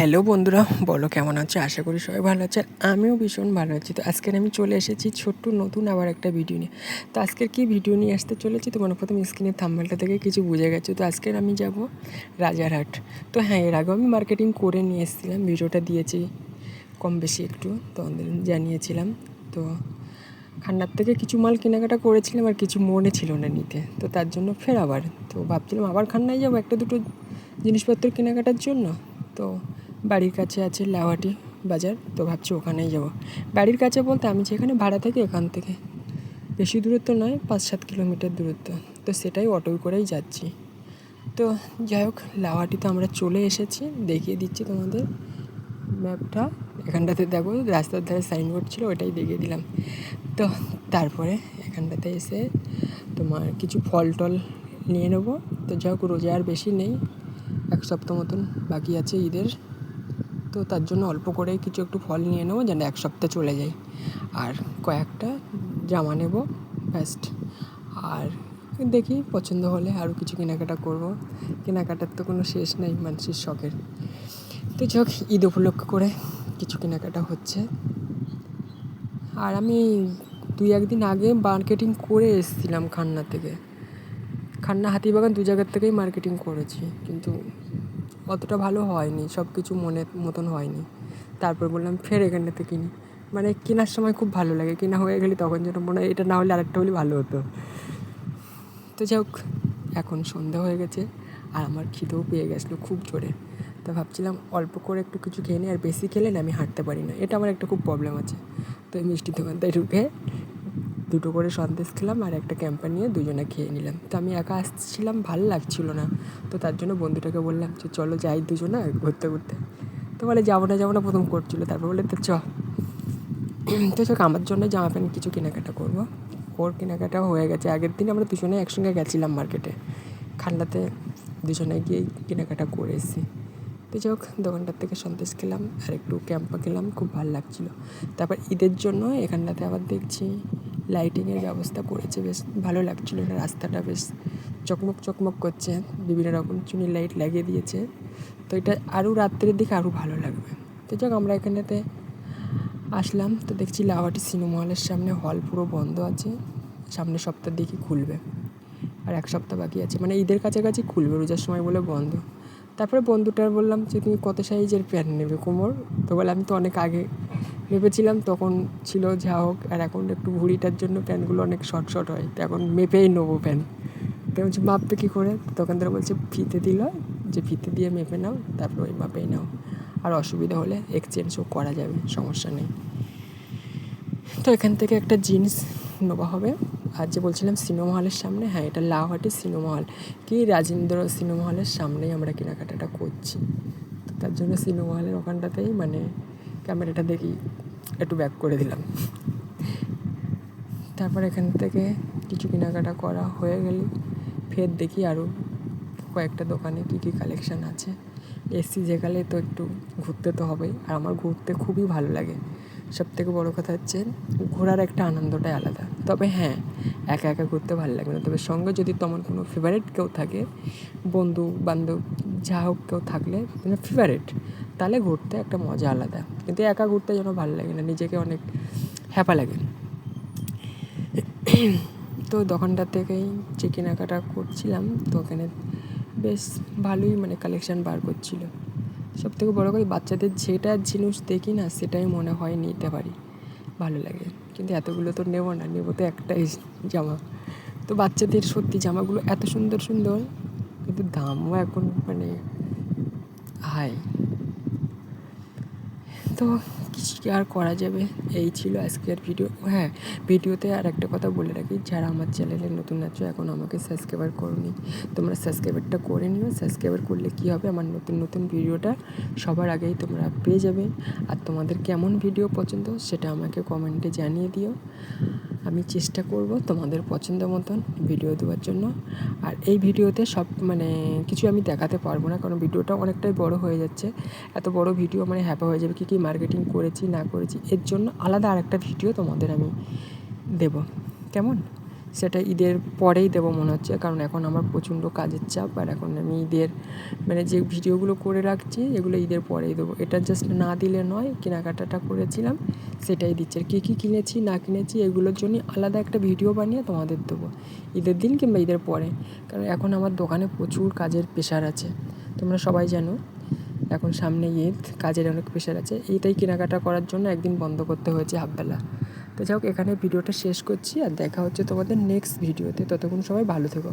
Hello বন্ধুরা, বলো কেমন আছো? আশা করি সবাই ভালো আছে। আমিও ভীষণ ভালো আছি। তো আজকের আমি চলে এসেছি ছোট্ট নতুন আবার একটা ভিডিও নিয়ে। তো আজকের কী ভিডিও নিয়ে আসতে চলেছি তোমার প্রথম স্ক্রিনের থাম্বনেলটা থেকে কিছু বুঝে গেছো। তো আজকের আমি যাব রাজারহাট। তো হ্যাঁ, এর আগেও আমি মার্কেটিং করে নিয়ে এসেছিলাম, ভিডিওটা দিয়েছি কম বেশি একটু তোমাদের জানিয়েছিলাম। তো খান্নার থেকে কিছু মাল কেনাকাটা করেছিলাম আর কিছু মনে ছিল না নিতে, তো তার জন্য ফের আবার তো ভাবছিলাম আবার খান্নায় যাবো একটা দুটো জিনিসপত্র কেনাকাটার জন্য। তো বাড়ির কাছে আছে লাউহাটি বাজার, তো ভাবছি ওখানেই যাব। বাড়ির কাছে বলতে আমি যেখানে ভাড়া থাকি এখান থেকে বেশি দূরত্ব নয়, 5-7 কিলোমিটার দূরত্ব। তো সেটাই অটোয় করেই যাচ্ছি। তো যাই হোক, লাউহাটি তো আমরা চলে এসেছি, দেখিয়ে দিচ্ছি তোমাদের ম্যাপটা। এখানটাতে দেখো রাস্তার ধারে সাইনবোর্ড ছিল, ওটাই দেখিয়ে দিলাম। তো তারপরে এখানটাতে এসে তোমার কিছু ফল টল নিয়ে নেবো। তো যাই হোক, রোজা আর বেশি নেই, 1 সপ্তাহ মতন বাকি আছে ঈদের। তো তার জন্য অল্প করেই কিছু একটু ফল নিয়ে নেবো যেন 1 সপ্তাহ চলে যায়। আর কয়েকটা জামা নেব ব্যাস্ট। আর দেখি পছন্দ হলে আরও কিছু কেনাকাটা করব। কেনাকাটার তো কোনো শেষ নেই মানুষের শখের। তো যাই হোক, ঈদ উপলক্ষ করে কিছু কেনাকাটা হচ্ছে। আর আমি 2-1 দিন আগে মার্কেটিং করে এসেছিলাম খান্না থেকে। খান্না হাতিবাগান 2 জায়গার থেকেই মার্কেটিং করেছি, কিন্তু অতটা ভালো হয়নি, সব কিছু মনের মতন হয়নি। তারপর বললাম ফের এখানটাতে কিনি। মানে কেনার সময় খুব ভালো লাগে, কেনা হয়ে গেলে তখন যেন মনে হয় এটা না হলে আরেকটা হলে ভালো হতো। তো যাই হোক, এখন সন্ধ্যা হয়ে গেছে আর আমার খিদেও পেয়ে গেছিলো খুব জোরে। তো ভাবছিলাম অল্প করে একটু কিছু খেয়ে নিই, আর বেশি খেলে না আমি হাঁটতে পারি না, এটা আমার একটা খুব প্রবলেম আছে। তো এই মিষ্টির দোকানটায় ঢুকে 2টো করে সন্দেশ খেলাম আর একটা ক্যাম্পার নিয়ে দুজনে খেয়ে নিলাম। তো আমি একা আসছিলাম, ভালো লাগছিলো না। তো তার জন্য বন্ধুটাকে বললাম যে চলো যাই দুজনে ঘুরতে ঘুরতে। তো বলে যাবো না প্রথম করছিলো, তারপর বলে তো চ। তো চোখ আমার জন্য জামা প্যান্ট কিছু কেনাকাটা করবো। ওর কেনাকাটাও হয়ে গেছে, আগের দিন আমরা দুজনে একসঙ্গে গেছিলাম মার্কেটে। খান্নাতে দুজনে গিয়েই কেনাকাটা করে এসেছি। তো যাই হোক, দোকানটার থেকে সন্দেশ খেলাম আর একটু ক্যাম্পা খেলাম, খুব ভালো লাগছিলো। তারপর ঈদের জন্য এখানটাতে আবার দেখছি লাইটিংয়ের ব্যবস্থা করেছে, বেশ ভালো লাগছিলো। না রাস্তাটা বেশ চকমক করছে, বিভিন্ন রকম চুনি লাইট লাগিয়ে দিয়েছে। তো এটা আরও রাত্রের দিকে আরও ভালো লাগবে। তো যাক, আমরা এখানটাতে আসলাম, তো দেখছি লাউহাটি সিনেমা হলের সামনে হল পুরো বন্ধ আছে, সামনের সপ্তাহের দিকে খুলবে। আর 1 সপ্তাহ বাকি আছে, মানে ঈদের কাছাকাছি খুলবে, রোজার সময় বলে বন্ধ। তারপরে বন্ধুটার বললাম যে তুমি কত সাইজের প্যান্ট নেবে কোমর? তো বলে আমি তো অনেক আগে মেপেছিলাম, তখন ছিল যা হোক, আর এখন একটু ভুঁড়িটার জন্য প্যান্টগুলো অনেক শর্ট হয়, তো এখন মেপেই নেবো প্যান্ট। তো বলছি মাপবে কী করে? দোকানদার বলছে ফিতে দিল, যে ফিতে দিয়ে মেপে নাও, তারপর ওই মাপেই নাও, আর অসুবিধা হলে এক্সচেঞ্জও করা যাবে, সমস্যা নেই। তো এখান থেকে একটা জিন্স নেওয়া হবে। আর যে বলছিলাম সিনেমা হলের সামনে, হ্যাঁ এটা লাউহাটি সিনেমা হল, কি রাজেন্দ্র সিনেমা হলের সামনেই আমরা কেনাকাটাটা করছি। তো তার জন্য সিনেমা হলের ওখানটাতেই মানে ক্যামেরাটা দেখি একটু ব্যাক করে দিলাম। তারপর এখান থেকে কিছু কেনাকাটা করা হয়ে গেলে ফের দেখি আরও কয়েকটা দোকানে কী কী কালেকশান আছে। এসছি যেখানে তো একটু ঘুরতে তো হবেই, আর আমার ঘুরতে খুবই ভালো লাগে। সবথেকে বড়ো কথা হচ্ছে ঘোরার একটা আনন্দটাই আলাদা। তবে হ্যাঁ, একা একা ঘুরতে ভালো লাগে না, তবে সঙ্গে যদি তেমন কোনো ফেভারিট কেউ থাকে, বন্ধু বান্ধব যা হোক কেউ থাকলে মানে ফেভারিট, তাহলে ঘুরতে একটা মজা আলাদা। কিন্তু একা ঘুরতে যেন ভালো লাগে না, নিজেকে অনেক হ্যাপা লাগে। তো দোকানটা থেকেই যে কেনাকাটা করছিলাম, তো ওখানে বেশ ভালোই মানে কালেকশান বার করছিলো। সবথেকে বড়ো কথা, বাচ্চাদের যেটা জিনিস দেখি না সেটাই মনে হয় নিতে পারি, ভালো লাগে। কিন্তু এতগুলো তো নেবো না, নেবো তো একটাই জামা। তো বাচ্চাদের সত্যি জামাগুলো এত সুন্দর সুন্দর, কিন্তু দামও এখন মানে হাই। তো কিছু কি আর করা যাবে, এই ছিল আজকের ভিডিও। হ্যাঁ, ভিডিওতে আর একটা কথা বলে রাখি, যারা আমার চ্যানেলে নতুন আছো এখন আমাকে সাবস্ক্রাইবার করোনি, তোমরা সাবস্ক্রাইবারটা করে নিও। সাবস্ক্রাইবার করলে কী হবে, আমার নতুন ভিডিওটা সবার আগেই তোমরা পেয়ে যাবে। আর তোমাদের কেমন ভিডিও পছন্দ সেটা আমাকে কমেন্টে জানিয়ে দিও, আমি চেষ্টা করব তোমাদের পছন্দ মতন ভিডিও দেওয়ার জন্য। আর এই ভিডিওতে সব মানে কিছু আমি দেখাতে পারবো না, কারণ ভিডিওটা অনেকটাই বড় হয়ে যাচ্ছে। এত বড় ভিডিও মানে হ্যাপা হয়ে যাবে, কী মার্কেটিং করেছি না করেছি, এর জন্য আলাদা আরেকটা ভিডিও তোমাদের আমি দেব, কেমন? সেটা ঈদের পরেই দেবো মনে হচ্ছে, কারণ এখন আমার প্রচণ্ড কাজের চাপ। আর এখন আমি ঈদের মানে যে ভিডিওগুলো করে রাখছি এগুলো ঈদের পরেই দেবো। এটা জাস্ট না দিলে নয়, কেনাকাটাটা করেছিলাম সেটাই দিচ্ছি। আর কী কী কিনেছি না কিনেছি এগুলোর জন্য আলাদা একটা ভিডিও বানিয়ে তোমাদের দেবো ঈদের দিন কিংবা ঈদের পরে, কারণ এখন আমার দোকানে প্রচুর কাজের প্রেশার আছে। তোমরা সবাই জানো এখন সামনে ঈদ, কাজের অনেক প্রেশার আছে। এইটাই কেনাকাটা করার জন্য একদিন বন্ধ করতে হয়েছে হাফবেলা। তো যাই হোক, এখানে ভিডিওটা শেষ করছি, আর দেখা হচ্ছে তোমাদের নেক্সট ভিডিওতে। ততক্ষণ সবাই ভালো থেকো।